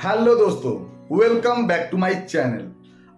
Hello दोस्तों, welcome back to my channel.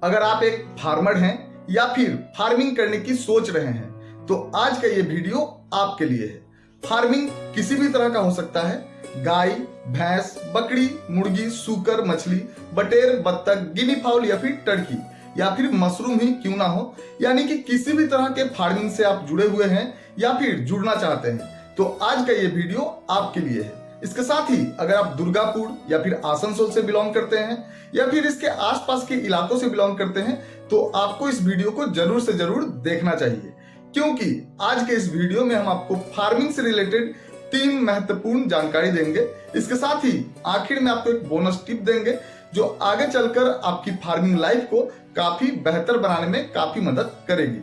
अगर आप एक फार्मर हैं या फिर फार्मिंग करने की सोच रहे हैं तो आज का ये वीडियो आपके लिए है। फार्मिंग किसी भी तरह का हो सकता है। गाय, भैंस, बकरी, मुर्गी, सूकर, मछली, बटेर, बत्तख, गिनी फाउल या फिर टर्की या फिर मशरूम ही क्यों ना हो, यानी कि किसी भी तरह के फार्मिंग से आप जुड़े हुए हैं या फिर जुड़ना चाहते हैं तो आज का ये वीडियो आपके लिए है। इसके साथ ही अगर आप दुर्गापुर या फिर आसनसोल से बिलोंग करते हैं या फिर इसके आसपास के इलाकों से बिलोंग करते हैं तो आपको इस वीडियो को जरूर से जरूर देखना चाहिए, क्योंकि आज के इस वीडियो में हम आपको फार्मिंग से रिलेटेड 3 महत्वपूर्ण जानकारी देंगे। इसके साथ ही आखिर में आपको एक बोनस टिप देंगे जो आगे चलकर आपकी फार्मिंग लाइफ को काफी बेहतर बनाने में काफी मदद करेगी।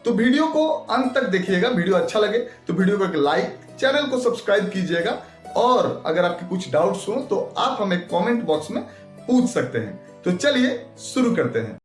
तो वीडियो को अंत तक देखिएगा। वीडियो अच्छा लगे तो वीडियो को एक लाइक, चैनल को सब्सक्राइब कीजिएगा और अगर आपके कुछ डाउट्स हो तो आप हमें कमेंट बॉक्स में पूछ सकते हैं। तो चलिए शुरू करते हैं।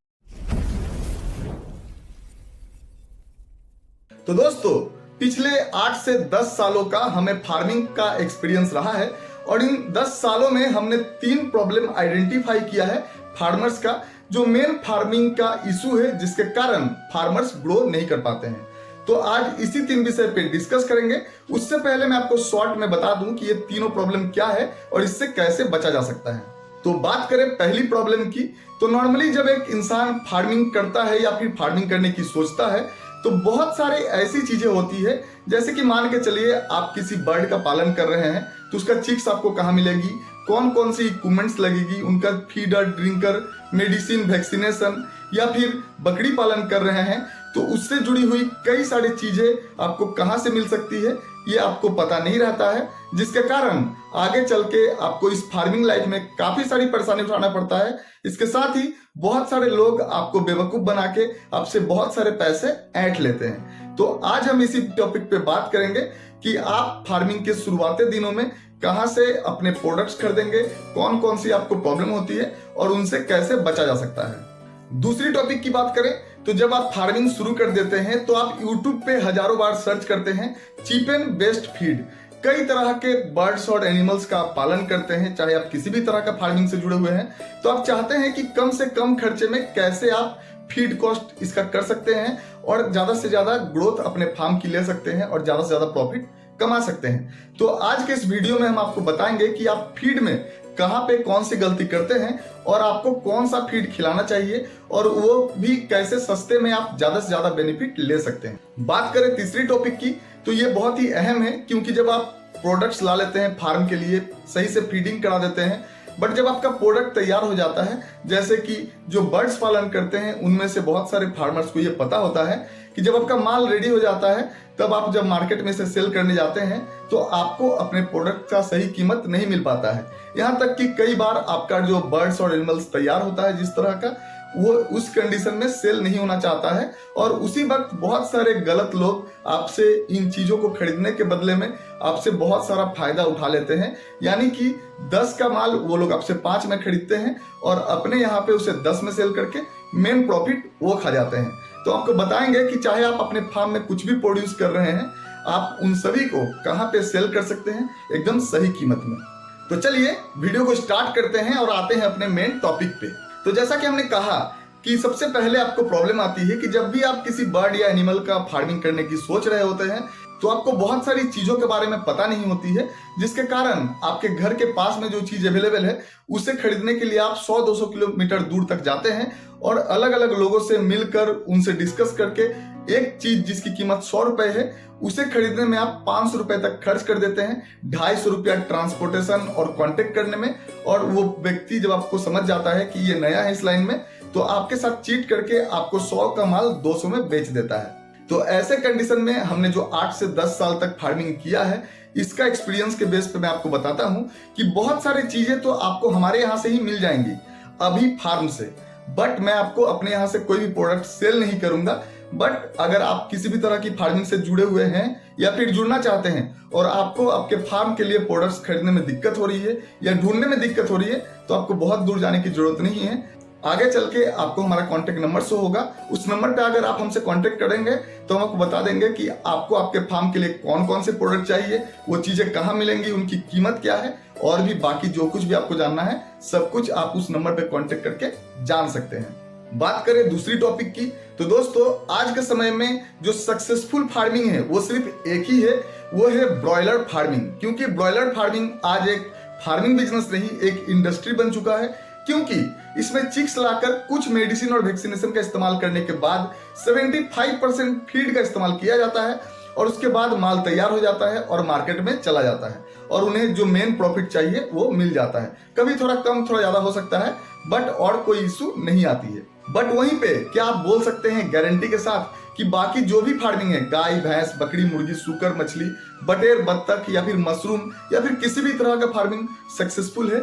तो दोस्तों, पिछले 8 से 10 सालों का हमें फार्मिंग का एक्सपीरियंस रहा है और इन 10 सालों में हमने 3 प्रॉब्लम आइडेंटिफाई किया है फार्मर्स का, जो मेन फार्मिंग का इशू है जिसके कारण फार्मर्स ग्रो नहीं कर पाते हैं। तो आज इसी 3 विषय पे डिस्कस करेंगे। उससे पहले मैं आपको शॉर्ट में बता दूं कि ये तीनों प्रॉब्लम क्या है और इससे कैसे बचा जा सकता है। तो बात करें पहली प्रॉब्लम की, तो नॉर्मली जब एक इंसान फार्मिंग करता है या फिर फार्मिंग करने की सोचता है तो बहुत सारे ऐसी चीजें होती है, जैसे कि मान के चलिए आप किसी बर्ड का पालन कर रहे हैं तो उसका चिक्स आपको कहाँ मिलेगी, कौन कौन सी इक्विपमेंट्स लगेगी, उनका फीडर, ड्रिंकर, मेडिसिन, वैक्सीनेशन, या फिर बकरी पालन कर रहे हैं तो उससे जुड़ी हुई कई सारी चीजें आपको कहां से मिल सकती है ये आपको पता नहीं रहता है, जिसके कारण आगे चल के आपको इस फार्मिंग लाइफ में काफी सारी परेशानी उठाना पड़ता है। इसके साथ ही बहुत सारे लोग आपको बेवकूफ बना के आपसे बहुत सारे पैसे ऐंठ लेते हैं। तो आज हम इसी टॉपिक पे बात करेंगे कि आप फार्मिंग के शुरुआती दिनों में कहां से अपने प्रोडक्ट्स खरीदेंगे, कौन कौन सी आपको प्रॉब्लम होती है और उनसे कैसे बचा जा सकता है। दूसरी टॉपिक की बात करें तो जब आप फार्मिंग शुरू कर देते हैं तो आप YouTube पे हजारों बार सर्च करते हैं चीप एंड बेस्ट फीड। कई तरह के बर्ड्स और एनिमल्स का आप पालन करते हैं, चाहे आप किसी भी तरह का फार्मिंग से जुड़े हुए हैं तो आप चाहते हैं कि कम से कम खर्चे में कैसे आप फीड कॉस्ट इसका कर सकते हैं और ज्यादा से ज्यादा ग्रोथ अपने फार्म की ले सकते हैं और ज्यादा से ज्यादा प्रॉफिट कमा सकते हैं। तो आज के इस वीडियो में हम आपको बताएंगे कि आप फीड में कहां पे कौन सी गलती करते हैं और आपको कौन सा फीड खिलाना चाहिए और वो भी कैसे सस्ते में आप ज्यादा से ज्यादा बेनिफिट ले सकते हैं। बात करें तीसरी टॉपिक की तो ये बहुत ही अहम है, क्योंकि जब आप प्रोडक्ट्स ला लेते हैं फार्म के लिए, सही से फीडिंग करा देते हैं, बट जब आपका प्रोडक्ट तैयार हो जाता है, जैसे कि जो बर्ड्स पालन करते हैं उनमें से बहुत सारे फार्मर्स को ये पता होता है कि जब आपका माल रेडी हो जाता है तब आप जब मार्केट में से सेल करने जाते हैं तो आपको अपने प्रोडक्ट का सही कीमत नहीं मिल पाता है। यहाँ तक कि कई बार आपका जो बर्ड्स और एनिमल्स तैयार होता है जिस तरह का, वो उस कंडीशन में सेल नहीं होना चाहता है और उसी वक्त बहुत सारे गलत लोग आपसे इन चीजों को खरीदने के बदले में आपसे बहुत सारा फायदा उठा लेते हैं। यानी कि 10 का माल वो लोग आपसे 5 में खरीदते हैं और अपने यहाँ पे उसे 10 में सेल करके मेन प्रॉफिट वो खा जाते हैं। तो आपको बताएंगे कि चाहे आप अपने फार्म में कुछ भी प्रोड्यूस कर रहे हैं, आप उन सभी को कहाँ पे सेल कर सकते हैं एकदम सही कीमत में। तो चलिए वीडियो को स्टार्ट करते हैं और आते हैं अपने मेन टॉपिक पे। तो जैसा कि हमने कहा कि सबसे पहले आपको प्रॉब्लम आती है कि जब भी आप किसी बर्ड या एनिमल का फार्मिंग करने की सोच रहे होते हैं तो आपको बहुत सारी चीजों के बारे में पता नहीं होती है, जिसके कारण आपके घर के पास में जो चीज अवेलेबल है उसे खरीदने के लिए आप 100-200 किलोमीटर दूर तक जाते हैं और अलग अलग लोगों से मिलकर उनसे डिस्कस करके एक चीज जिसकी कीमत 100 रुपए है उसे खरीदने में आप 500 रुपए तक खर्च कर देते हैं। 250 रुपया ट्रांसपोर्टेशन और कांटेक्ट करने में, और वो व्यक्ति जब आपको समझ जाता है कि ये नया है इस लाइन में तो आपके साथ चीट करके आपको 100 का माल 200 में बेच देता है। तो ऐसे कंडीशन में हमने जो 8 से 10 साल तक फार्मिंग किया है, इसका एक्सपीरियंस के बेस पे मैं आपको बताता हूं कि बहुत सारी चीजें तो आपको हमारे यहाँ से ही मिल जाएंगी अभी फार्म से, बट मैं आपको अपने यहाँ से कोई भी प्रोडक्ट सेल नहीं करूंगा। बट अगर आप किसी भी तरह की फार्मिंग से जुड़े हुए हैं या फिर जुड़ना चाहते हैं और आपको आपके फार्म के लिए प्रोडक्ट्स खरीदने में दिक्कत हो रही है या ढूंढने में दिक्कत हो रही है तो आपको बहुत दूर जाने की जरूरत नहीं है। आगे चल के आपको हमारा कॉन्टेक्ट नंबर शो होगा। उस नंबर पे अगर आप हमसे कॉन्टेक्ट करेंगे तो हम आपको बता देंगे कि आपको आपके फार्म के लिए कौन कौन से प्रोडक्ट चाहिए, वो चीजें कहाँ मिलेंगी, उनकी कीमत क्या है, और भी बाकी जो कुछ भी आपको जानना है सब कुछ आप उस नंबर पे कॉन्टेक्ट करके जान सकते हैं। बात करें दूसरी टॉपिक की, तो दोस्तों आज के समय में जो सक्सेसफुल फार्मिंग है वो सिर्फ एक ही है, वो है ब्रॉयलर फार्मिंग। क्योंकि ब्रॉयलर फार्मिंग आज एक फार्मिंग बिजनेस नहीं, एक इंडस्ट्री बन चुका है। क्योंकि इसमें चिक्स लाकर कुछ मेडिसिन और वैक्सीनेशन का इस्तेमाल करने के बाद 75% फीड का इस्तेमाल किया जाता है और उसके बाद माल तैयार हो जाता है और मार्केट में चला जाता है और उन्हें जो मेन प्रॉफिट चाहिए वो मिल जाता है। कभी थोड़ा कम थोड़ा ज्यादा हो सकता है, बट और कोई इशू नहीं आती है। बट वहीं पे क्या आप बोल सकते हैं गारंटी के साथ कि बाकी जो भी फार्मिंग है, गाय भैंस बकरी मुर्गी सूकर मछली बटेर बत्तख या फिर मशरूम या फिर किसी भी तरह का फार्मिंग सक्सेसफुल है?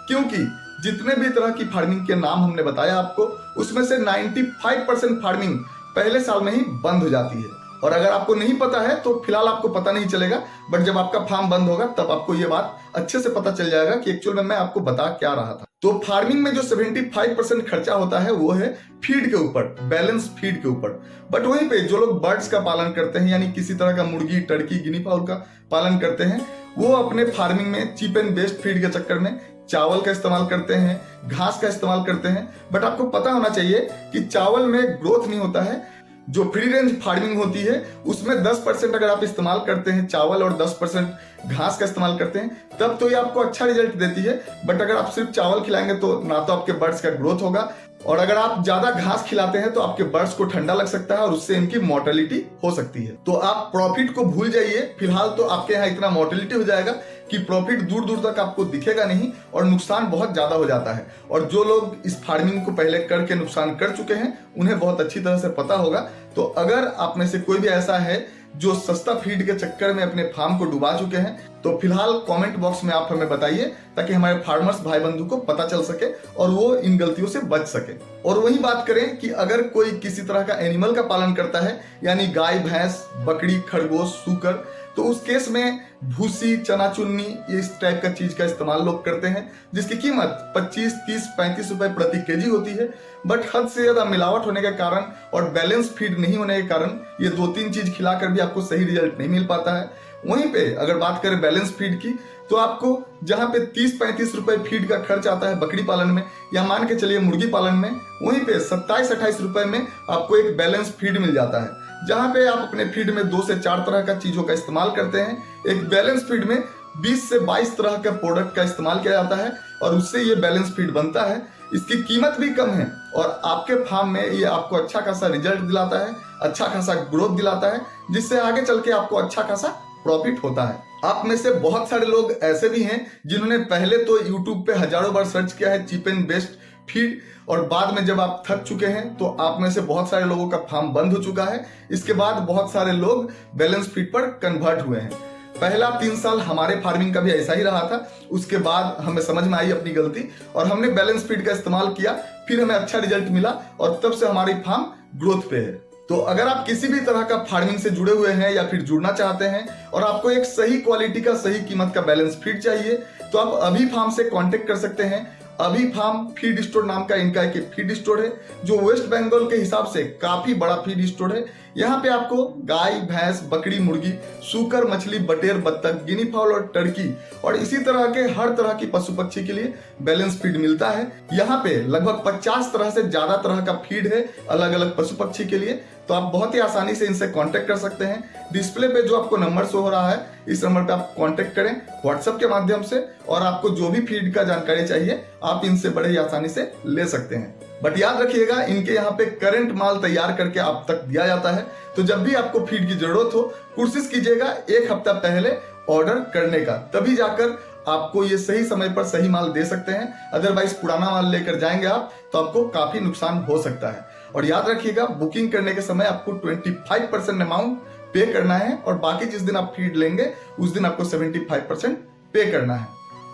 क्योंकि जितने भी तरह की फार्मिंग के नाम हमने बताया आपको, उसमें से 95% फार्मिंग पहले साल में ही बंद हो जाती है। और अगर आपको नहीं पता है तो फिलहाल आपको पता नहीं चलेगा, बट जब आपका फार्म बंद होगा तब आपको ये बात अच्छे से पता चल जाएगा कि एक्चुअल में मैं आपको बता क्या रहा था। तो फार्मिंग में जो 75% खर्चा होता है वो है फीड के ऊपर, बैलेंस फीड के ऊपर। बट वहीं पे जो लोग बर्ड्स का पालन करते हैं, यानी किसी तरह का मुर्गी टर्की गिनी फाउल का पालन करते हैं, वो अपने फार्मिंग में चीप एंड बेस्ट फीड के चक्कर में चावल का इस्तेमाल करते हैं, घास का इस्तेमाल करते हैं। बट आपको पता होना चाहिए कि चावल में ग्रोथ नहीं होता है। जो फ्री रेंज फार्मिंग होती है उसमें 10% अगर आप इस्तेमाल करते हैं चावल और 10% घास का इस्तेमाल करते हैं तब तो ये आपको अच्छा रिजल्ट देती है। बट अगर आप सिर्फ चावल खिलाएंगे तो ना तो आपके बर्ड्स का ग्रोथ होगा, और अगर आप ज्यादा घास खिलाते हैं तो आपके बर्ड्स को ठंडा लग सकता है और उससे इनकी मोर्टेलिटी हो सकती है। तो आप प्रॉफिट को भूल जाइए, फिलहाल तो आपके यहाँ इतना मोर्टेलिटी हो जाएगा कि प्रॉफिट दूर दूर तक आपको दिखेगा नहीं और नुकसान बहुत ज्यादा हो जाता है। और जो लोग इस फार्मिंग को पहले करके नुकसान कर चुके हैं उन्हें बहुत अच्छी तरह से पता होगा। तो अगर आप में से कोई भी ऐसा है जो सस्ता फीड के चक्कर में अपने फार्म को डुबा चुके हैं तो फिलहाल कमेंट बॉक्स में आप हमें बताइए, ताकि हमारे फार्मर्स भाई बंधु को पता चल सके और वो इन गलतियों से बच सके। और वही बात करें कि अगर कोई किसी तरह का एनिमल का पालन करता है, यानी गाय भैंस बकरी खरगोश सूकर, तो उस केस में भूसी चना चुन्नी इस टाइप का चीज का इस्तेमाल लोग करते हैं, जिसकी कीमत 25, 30, 35 रुपए प्रति केजी होती है। बट हद से ज्यादा मिलावट होने के कारण और बैलेंस फीड नहीं होने के कारण ये 2-3 चीज खिलाकर भी आपको सही रिजल्ट नहीं मिल पाता है। वहीं पे अगर बात करें बैलेंस फीड की, तो आपको जहां पे 30-35 रुपए फीड का खर्च आता है बकरी पालन में या मान के चलिए मुर्गी पालन में, वहीं पे 27-28 रुपए में आपको एक बैलेंस फीड मिल जाता है, जहां पे आप अपने फीड में 2 से 4 तरह का चीजों का इस्तेमाल करते हैं। एक बैलेंस फीड में 20 से 22 तरह का प्रोडक्ट का इस्तेमाल किया जाता है और उससे ये बैलेंस फीड बनता है। इसकी कीमत भी कम है और आपके फार्म में ये आपको अच्छा खासा रिजल्ट दिलाता है, अच्छा खासा ग्रोथ दिलाता है, जिससे आगे चल के आपको अच्छा खासा प्रॉफिट होता है। आप में से बहुत सारे लोग ऐसे भी हैं जिन्होंने पहले तो यूट्यूब पे हजारों बार सर्च किया है चीप एंड बेस्ट फीड, और बाद में जब आप थक चुके हैं तो आप में से बहुत सारे लोगों का फार्म बंद हो चुका है। इसके बाद बहुत सारे लोग बैलेंस फीड पर कन्वर्ट हुए हैं। पहला 3 साल हमारे फार्मिंग का भी ऐसा ही रहा था। उसके बाद हमें समझ में आई अपनी गलती और हमने बैलेंस फीड का इस्तेमाल किया, फिर हमें अच्छा रिजल्ट मिला और तब से हमारी फार्म ग्रोथ पे है। तो अगर आप किसी भी तरह का फार्मिंग से जुड़े हुए हैं या फिर जुड़ना चाहते हैं और आपको एक सही क्वालिटी का सही कीमत का बैलेंस फीड चाहिए, तो आप अभी फार्म से कांटेक्ट कर सकते हैं। अभी फार्म फीड स्टोर नाम का इनका एक फीड स्टोर है जो वेस्ट बंगाल के हिसाब से काफी बड़ा फीड स्टोर है। यहाँ पे आपको गाय भैंस बकरी मुर्गी सूकर मछली बटेर बत्तख गिनी फाउल और टर्की और इसी तरह के हर तरह की पशु पक्षी के लिए बैलेंस फीड मिलता है। यहाँ पे लगभग 50 तरह से ज्यादा तरह का फीड है अलग अलग पशु पक्षी के लिए। तो आप बहुत ही आसानी से इनसे कांटेक्ट कर सकते हैं। डिस्प्ले पे जो आपको नंबर शो हो रहा है इस नंबर पे आप कांटेक्ट करें व्हाट्सएप के माध्यम से, और आपको जो भी फीड का जानकारी चाहिए आप इनसे बड़े ही आसानी से ले सकते हैं। बट याद रखिएगा, इनके यहाँ पे करंट माल तैयार करके आप तक दिया जाता है। तो जब भी आपको फीड की जरूरत हो कोशिश कीजिएगा 1 हफ्ता पहले ऑर्डर करने का, तभी जाकर आपको ये सही समय पर सही माल दे सकते हैं। अदरवाइज पुराना माल लेकर जाएंगे आप तो आपको काफी नुकसान हो सकता है। और याद रखिएगा, बुकिंग करने के समय आपको 25% अमाउंट पे करना है और बाकी जिस दिन आप फीड लेंगे उस दिन आपको 75% पे करना है।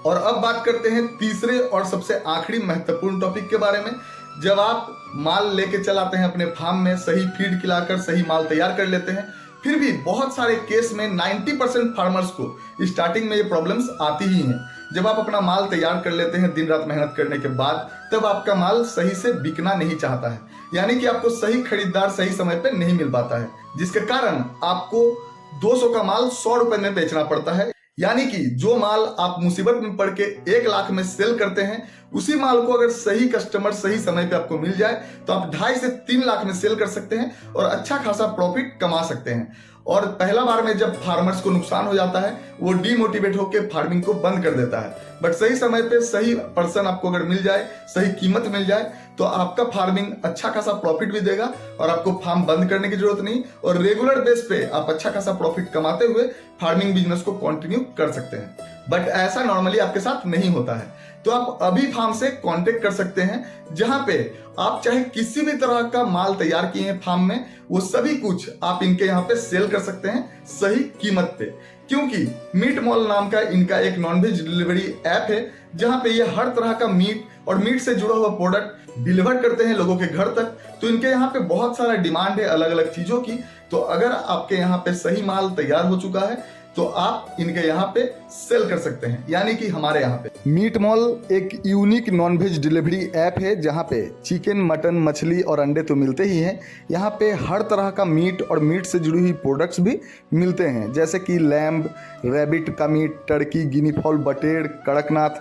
और अब बात करते हैं तीसरे और सबसे आखिरी महत्वपूर्ण टॉपिक के बारे में। जब आप माल लेके चलाते हैं अपने फार्म में, सही फीड खिलाकर सही माल तैयार कर लेते हैं, फिर भी बहुत सारे केस में 90% फार्मर्स को स्टार्टिंग में ये प्रॉब्लम्स आती ही हैं, जब आप अपना माल तैयार कर लेते हैं दिन रात मेहनत करने के बाद, तब आपका माल सही से बिकना नहीं चाहता है, यानी कि आपको सही खरीदार सही समय पे नहीं मिल पाता है, जिसके कारण आपको 200 का माल 100 रुपए में बेचना पड़ता है। यानी कि जो माल आप मुसीबत में पड़ के 1 लाख में सेल करते हैं, उसी माल को अगर सही कस्टमर सही समय पे आपको मिल जाए तो आप 2.5 से 3 लाख में सेल कर सकते हैं और अच्छा खासा प्रॉफिट कमा सकते हैं। और पहला बार में जब फार्मर्स को नुकसान हो जाता है, वो डीमोटिवेट होकर फार्मिंग को बंद कर देता है। बट सही समय पे सही पर्सन आपको अगर मिल जाए, सही कीमत मिल जाए, तो आपका फार्मिंग अच्छा खासा प्रॉफिट भी देगा और आपको फार्म बंद करने की जरूरत नहीं, और रेगुलर बेस पे आप अच्छा खासा प्रॉफिट कमाते हुए फार्मिंग बिजनेस को कंटिन्यू कर सकते हैं। बट ऐसा नॉर्मली आपके साथ नहीं होता है, तो आप अभी फार्म से कांटेक्ट कर सकते हैं, जहां पे आप चाहे किसी भी तरह का माल तैयार किए हैं फार्म में, वो सभी कुछ आप इनके यहाँ पे सेल कर सकते हैं सही कीमत पे। क्योंकि मीट मॉल नाम का इनका एक नॉनवेज डिलीवरी ऐप है, जहां पे ये हर तरह का मीट और मीट से जुड़ा हुआ प्रोडक्ट डिलीवर करते हैं लोगों के घर तक। तो इनके यहाँ पे बहुत सारा डिमांड है अलग अलग चीजों की। तो अगर आपके यहाँ पे सही माल तैयार हो चुका है तो आप इनके यहाँ पे सेल कर सकते हैं, यानी कि हमारे यहाँ पे मीट मॉल एक यूनिक नॉनवेज डिलीवरी ऐप है, जहाँ पे चिकन, मटन, मछली और अंडे तो मिलते ही हैं, यहाँ पे हर तरह का मीट और मीट से जुड़ी हुई प्रोडक्ट्स भी मिलते हैं, जैसे कि लैम्ब, रैबिट का मीट, टर्की, गिनी फॉल, बटेर, कड़कनाथ,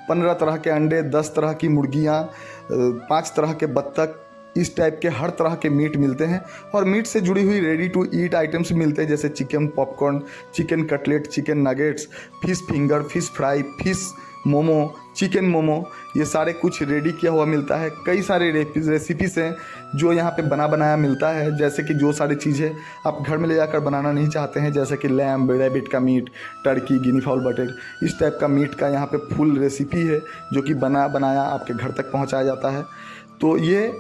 15 तरह के अंडे, 10 तरह की मुर्गियाँ, 5 तरह के बत्तख, इस टाइप के हर तरह के मीट मिलते हैं। और मीट से जुड़ी हुई रेडी टू ईट आइटम्स मिलते हैं, जैसे chicken popcorn, chicken cutlet, chicken nuggets, fish finger, fish fry, fish momo, chicken momo, ये सारे कुछ रेडी किया हुआ मिलता है। कई सारे रेसिपीज हैं जो यहाँ पे बना बनाया मिलता है, जैसे कि जो सारी चीज़ें आप घर में ले जाकर बनाना नहीं चाहते हैं, जैसे कि लैम्ब, रैबिट का मीट, टर्की, गिनी फाउल, बटेर, इस टाइप का मीट का यहाँ पे फुल रेसिपी है जो कि बना बनाया आपके घर तक पहुँचाया जाता है। तो ये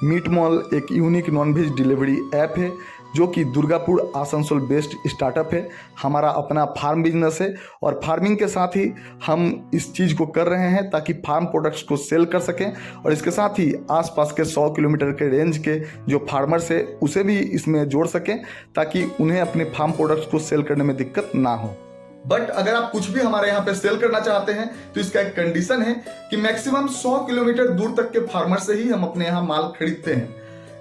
मीट मॉल एक यूनिक नॉनवेज डिलीवरी ऐप है जो कि दुर्गापुर आसनसोल बेस्ड स्टार्टअप है। हमारा अपना फार्म बिजनेस है और फार्मिंग के साथ ही हम इस चीज़ को कर रहे हैं ताकि फार्म प्रोडक्ट्स को सेल कर सकें, और इसके साथ ही आसपास के 100 किलोमीटर के रेंज के जो फार्मर्स है उसे भी इसमें जोड़ सकें, ताकि उन्हें अपने फार्म प्रोडक्ट्स को सेल करने में दिक्कत ना हो। बट अगर आप कुछ भी हमारे यहाँ पे सेल करना चाहते हैं तो इसका एक कंडीशन है कि मैक्सिमम 100 किलोमीटर दूर तक के फार्मर से ही हम अपने यहाँ माल खरीदते हैं,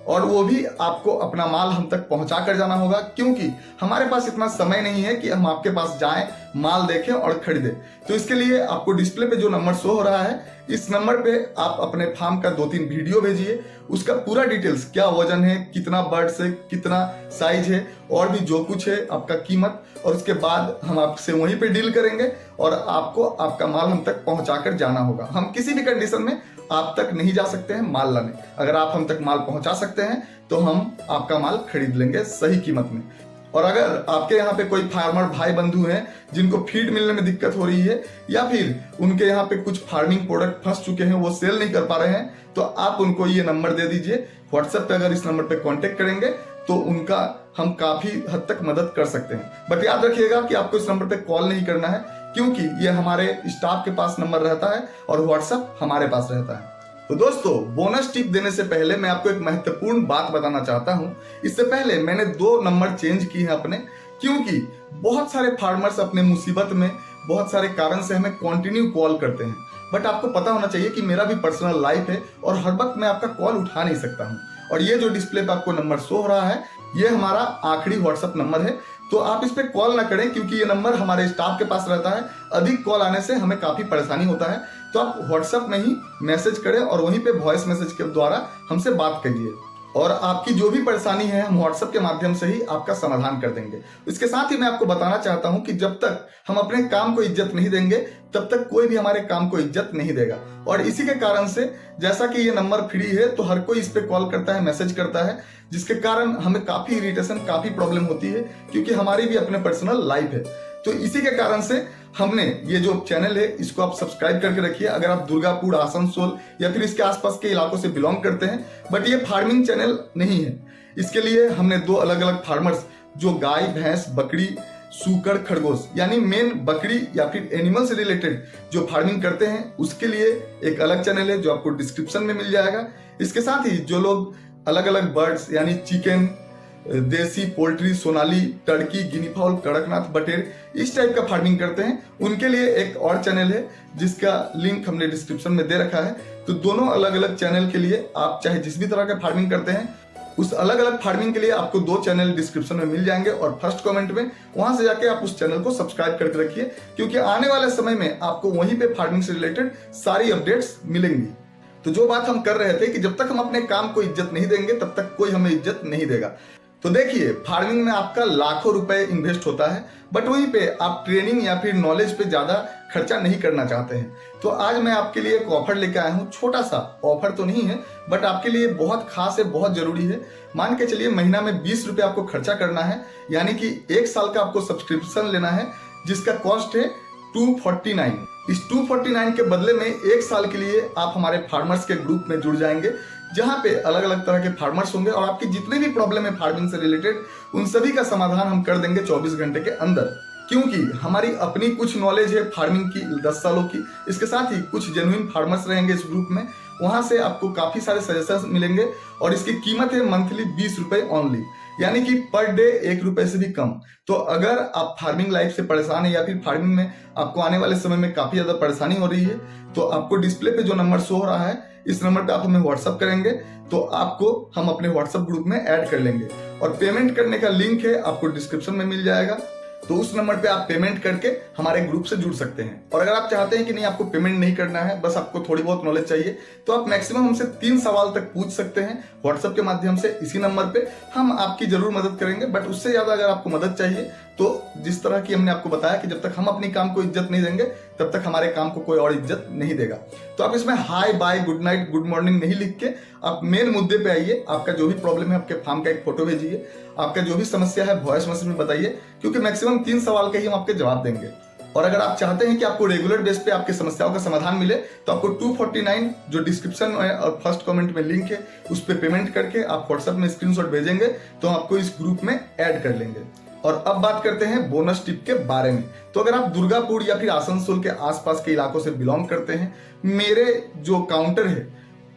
और वो भी आपको अपना माल हम तक पहुंचा कर जाना होगा, क्योंकि हमारे पास इतना समय नहीं है कि हम आपके पास जाएं, माल देखें और खरीदें। तो इसके लिए आपको डिस्प्ले पे जो नंबर शो हो रहा है, इस नंबर पे आप अपने फार्म का 2-3 वीडियो भेजिए, उसका पूरा डिटेल्स, क्या वजन है, कितना बर्ड्स है, कितना साइज है, और भी जो कुछ है, आपका कीमत, और उसके बाद हम आपसे वहीं पे डील करेंगे और आपको आपका माल हम तक पहुंचा कर जाना होगा। हम किसी भी कंडीशन में आप तक नहीं जा सकते हैं माल लाने। अगर आप हम तक माल पहुंचा सकते हैं तो हम आपका माल खरीद लेंगे सही कीमत में। और अगर आपके यहाँ पे कोई फार्मर भाई बंधु हैं जिनको फीड मिलने में दिक्कत हो रही है, या फिर उनके यहाँ पे कुछ फार्मिंग प्रोडक्ट फंस चुके हैं, वो सेल नहीं कर पा रहे हैं, तो आप उनको ये नंबर दे दीजिए। व्हाट्सएप पे अगर इस नंबर पे कांटेक्ट करेंगे तो उनका हम काफी हद तक मदद कर सकते हैं। बट याद रखिएगा कि आपको इस नंबर पे कॉल नहीं करना है, क्योंकि ये हमारे स्टाफ के पास नंबर रहता है और व्हाट्सएप हमारे पास रहता है। तो दोस्तों, बोनस टिप देने से पहले मैं आपको एक महत्वपूर्ण बात बताना चाहता हूं। इससे पहले मैंने 2 नंबर चेंज किए हैं अपने, क्योंकि बहुत सारे फार्मर्स अपने मुसीबत में बहुत सारे कारण से हमें कंटिन्यू कॉल करते हैं। बट आपको पता होना चाहिए कि मेरा भी पर्सनल लाइफ है और हर वक्त मैं आपका कॉल उठा नहीं सकता हूँ। और ये जो डिस्प्ले पे आपको नंबर शो हो रहा है, ये हमारा आखिरी व्हाट्सएप नंबर है, तो आप इस पे कॉल ना करें, क्योंकि ये नंबर हमारे स्टाफ के पास रहता है। अधिक कॉल आने से हमें काफी परेशानी होता है, तो आप व्हाट्सएप में ही मैसेज करें और वहीं पे वॉइस मैसेज के द्वारा हमसे बात करिए, और आपकी जो भी परेशानी है हम व्हाट्सएप के माध्यम से ही आपका समाधान कर देंगे। इसके साथ ही मैं आपको बताना चाहता हूं कि जब तक हम अपने काम को इज्जत नहीं देंगे, तब तक कोई भी हमारे काम को इज्जत नहीं देगा। और इसी के कारण से, जैसा कि ये नंबर फ्री है, तो हर कोई इस पे कॉल करता है, मैसेज करता है, जिसके कारण हमें काफी इरिटेशन, काफी प्रॉब्लम होती है, क्योंकि हमारी भी अपने पर्सनल लाइफ है। तो इसी के कारण से हमने ये जो चैनल है इसको आप सब्सक्राइब करके रखिए, अगर आप दुर्गापुर, आसनसोल या फिर इसके आसपास के इलाकों से बिलोंग करते हैं। बट ये फार्मिंग चैनल नहीं है। इसके लिए हमने 2 अलग अलग फार्मर्स, जो गाय, भैंस, बकरी, सूकर, खरगोश, यानी मेन बकरी या फिर एनिमल से रिलेटेड जो फार्मिंग करते हैं, उसके लिए एक अलग चैनल है जो आपको डिस्क्रिप्शन में मिल जाएगा। इसके साथ ही जो लोग अलग अलग बर्ड्स यानी चिकन, देसी पोल्ट्री, सोनाली, टर्की, गिनी फाउल, कड़कनाथ, बटेर, इस टाइप का फार्मिंग करते हैं, उनके लिए एक और चैनल है जिसका लिंक हमने डिस्क्रिप्शन में दे रखा है। तो दोनों अलग अलग चैनल के लिए आप चाहे जिस भी तरह का फार्मिंग करते हैं, उस अलग अलग फार्मिंग के लिए आपको 2 चैनल डिस्क्रिप्शन में मिल जाएंगे और फर्स्ट कमेंट में, वहां से जाके आप उस चैनल को सब्सक्राइब करके रखिए, क्योंकि आने वाले समय में आपको वहीं पे फार्मिंग से रिलेटेड सारी अपडेट्स मिलेंगी। तो जो बात हम कर रहे थे कि जब तक हम अपने काम को इज्जत नहीं देंगे तब तक कोई हमें इज्जत नहीं देगा। तो देखिए, फार्मिंग में आपका लाखों रुपए इन्वेस्ट होता है, बट वहीं पे आप ट्रेनिंग या फिर नॉलेज पे ज्यादा खर्चा नहीं करना चाहते हैं। तो आज मैं आपके लिए एक ऑफर लेकर आया हूँ। छोटा सा ऑफर तो नहीं है, बट आपके लिए बहुत खास है, बहुत जरूरी है। मान के चलिए महीना में 20 रुपए आपको खर्चा करना है, यानी कि 1 साल का आपको सब्सक्रिप्शन लेना है, जिसका कॉस्ट है 249। इस 249 के बदले में 1 साल के लिए आप हमारे फार्मर्स के ग्रुप में जुड़ जाएंगे, जहां पे अलग अलग तरह के फार्मर्स होंगे और आपकी जितनी भी प्रॉब्लम है फार्मिंग से रिलेटेड, उन सभी का समाधान हम कर देंगे 24 घंटे के अंदर। क्योंकि हमारी अपनी कुछ नॉलेज है फार्मिंग की 10 सालों की, इसके साथ ही कुछ जेन्युइन फार्मर्स रहेंगे इस ग्रुप में, वहां से आपको काफी सारे सजेशंस मिलेंगे और इसकी कीमत है मंथली 20 रुपए ओनली, यानी कि पर डे 1 रुपए से भी कम। तो अगर आप फार्मिंग लाइफ से परेशान है या फिर फार्मिंग में आपको आने वाले समय में काफी ज्यादा परेशानी हो रही है, तो आपको डिस्प्ले पे जो नंबर शो हो रहा है, इस नंबर पे आप हमें व्हाट्सअप करेंगे तो आपको हम अपने व्हाट्सएप ग्रुप में ऐड कर लेंगे और पेमेंट करने का लिंक है आपको डिस्क्रिप्शन में मिल जाएगा। तो उस नंबर पे आप पेमेंट करके हमारे ग्रुप से जुड़ सकते हैं। और अगर आप चाहते हैं कि नहीं आपको पेमेंट नहीं करना है, बस आपको थोड़ी बहुत नॉलेज चाहिए, तो आप मैक्सिमम हमसे 3 सवाल तक पूछ सकते हैं व्हाट्सएप के माध्यम से। इसी नंबर पे हम आपकी जरूर मदद करेंगे, बट उससे ज्यादा अगर आपको मदद चाहिए तो जिस तरह की हमने आपको बताया कि जब तक हम अपनी काम को इज्जत नहीं देंगे तब तक हमारे काम को कोई और इज्जत नहीं देगा। तो आप इसमें hi, bye, good night, good morning नहीं लिख के आप मेन मुद्दे पे आइए। आपका जो भी प्रॉब्लम है, आपके फार्म का एक फोटो भेजिए, आपका जो भी समस्या है वॉइस मैसेज में बताइए, क्योंकि मैक्सिमम 3 सवाल के ही हम आपके जवाब देंगे। और अगर आप चाहते हैं कि आपको रेगुलर बेस पे आपकी समस्याओं का समाधान मिले, तो आपको 249 जो डिस्क्रिप्शन में और फर्स्ट कमेंट में लिंक है, उस पर पेमेंट करके आप व्हाट्सएप में स्क्रीनशॉट भेजेंगे तो आपको इस ग्रुप में ऐड कर लेंगे। और अब बात करते हैं बोनस टिप के बारे में। तो अगर आप दुर्गापुर या फिर आसनसोल के आसपास के इलाकों से बिलोंग करते हैं, मेरे जो काउंटर है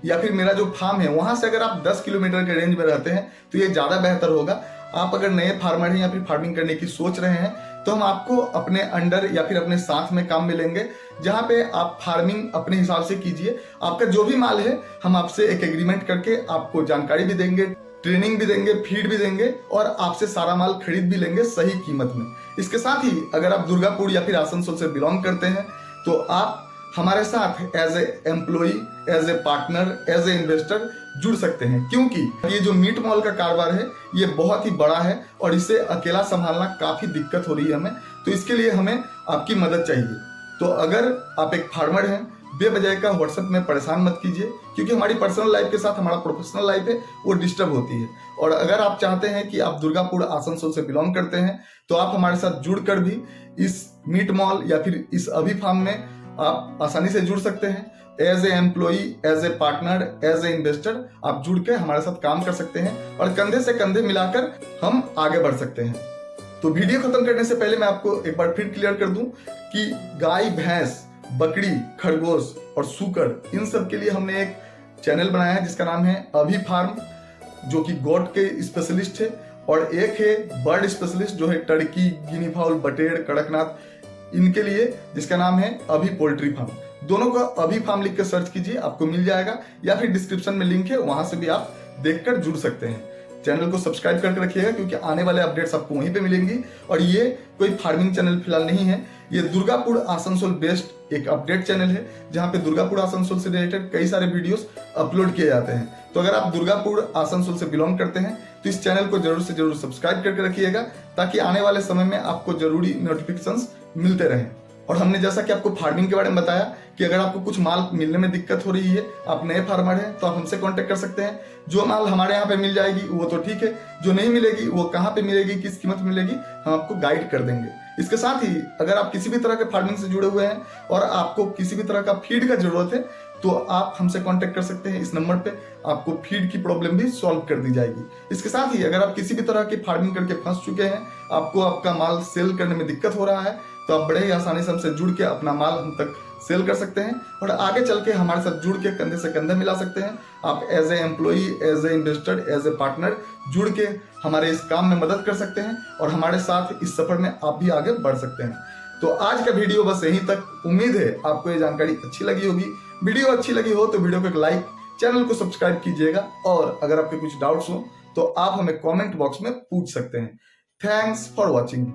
या फिर मेरा जो फार्म है वहां से अगर आप 10 किलोमीटर के रेंज में रहते हैं तो ये ज्यादा बेहतर होगा। आप अगर नए फार्मर हैं या फिर फार्मिंग करने की सोच रहे हैं, तो हम आपको अपने अंडर या फिर अपने साथ में काम में लेंगे, जहां पे आप फार्मिंग अपने हिसाब से कीजिए। आपका जो भी माल है हम आपसे एक एग्रीमेंट करके आपको जानकारी भी देंगे, ट्रेनिंग भी देंगे, फीड भी देंगे और आपसे सारा माल खरीद भी लेंगे सही कीमत में। इसके साथ ही अगर आप दुर्गापुर या फिर आसनसोल से बिलोंग करते हैं तो आप हमारे साथ as a employee, as a partner, as a investor जुड़ सकते हैं, क्योंकि ये जो मीट मॉल का कारोबार है ये बहुत ही बड़ा है और इसे अकेला संभालना काफी दिक्कत हो रही है हमें। तो इसके लिए हमें आपकी मदद चाहिए। तो अगर आप एक फार्मर हैं, बेवजह का व्हाट्सएप में परेशान मत कीजिए, क्योंकि हमारी पर्सनल लाइफ के साथ हमारा प्रोफेशनल लाइफ है वो डिस्टर्ब होती है। और अगर आप चाहते हैं कि आप दुर्गापुर आसनसोल से बिलोंग करते हैं, तो आप हमारे साथ जुड़कर भी इस मीट मॉल या फिर इस अभी फार्म में आप आसानी से जुड़ सकते हैं। As a employee, as a partner, as a investor आप जुड़ के हमारे साथ काम कर सकते हैं और कंधे से कंधे मिलाकर हम आगे बढ़ सकते हैं। तो वीडियो खत्म करने से पहले मैं आपको एक बार फिर क्लियर कर दूं कि गाय, भैंस, बकरी, खरगोश और सूकर, इन सब के लिए हमने एक चैनल बनाया है जिसका नाम है अभी फार्म, जो कि गोट के स्पेशलिस्ट है, और एक है बर्ड स्पेशलिस्ट जो है टर्की, गिनी फाउल, बटेर, कड़कनाथ, इनके लिए, जिसका नाम है अभी पोल्ट्री फार्म। दोनों का अभी फार्म लिख कर सर्च कीजिए, आपको मिल जाएगा, या फिर डिस्क्रिप्शन में लिंक है, वहां से भी आप देखकर जुड़ सकते हैं। चैनल को सब्सक्राइब करके रखिएगा, क्योंकि आने वाले अपडेट्स आपको वहीं पे मिलेंगी। और ये कोई फार्मिंग चैनल फिलहाल नहीं है, ये दुर्गापुर आसनसोल बेस्ड एक अपडेट चैनल है, जहां पे दुर्गापुर आसनसोल से रिलेटेड कई सारे वीडियोस अपलोड किए जाते हैं। तो अगर आप दुर्गापुर आसनसोल से बिलोंग करते हैं तो इस चैनल को जरूर से जरूर सब्सक्राइब करके रखिएगा, ताकि आने वाले समय में आपको जरूरी नोटिफिकेशंस मिलते रहें। और हमने जैसा कि आपको फार्मिंग के बारे में बताया कि अगर आपको कुछ माल मिलने में दिक्कत हो रही है, आप नए फार्मर हैं, तो आप हमसे कांटेक्ट कर सकते हैं। जो माल हमारे यहाँ पे मिल जाएगी वो तो ठीक है, जो नहीं मिलेगी वो कहाँ पे मिलेगी, किस कीमत में मिलेगी, हम आपको गाइड कर देंगे। इसके साथ ही अगर आप किसी भी तरह के फार्मिंग से जुड़े हुए हैं और आपको किसी भी तरह का फीड का जरूरत है, तो आप हमसे कांटेक्ट कर सकते हैं। इस नंबर पे आपको फीड की प्रॉब्लम भी सॉल्व कर दी जाएगी। इसके साथ ही अगर आप किसी भी तरह की फार्मिंग करके फंस चुके हैं, आपको आपका माल सेल करने में दिक्कत हो रहा है, तो आप बड़े ही आसानी से हमसे जुड़ के अपना माल हम तक सेल कर सकते हैं और आगे चल के हमारे साथ जुड़ के कंधे से कंधे मिला सकते हैं। आप as a employee, as a investor, as a partner जुड़ के हमारे इस काम में मदद कर सकते हैं और हमारे साथ इस सफर में आप भी आगे बढ़ सकते हैं। तो आज का वीडियो बस यहीं तक। उम्मीद है आपको ये जानकारी अच्छी लगी होगी। वीडियो अच्छी लगी हो तो वीडियो को एक लाइक, चैनल को सब्सक्राइब कीजिएगा और अगर आपके कुछ डाउट्स हो तो आप हमें कमेंट बॉक्स में पूछ सकते हैं। Thanks for watching.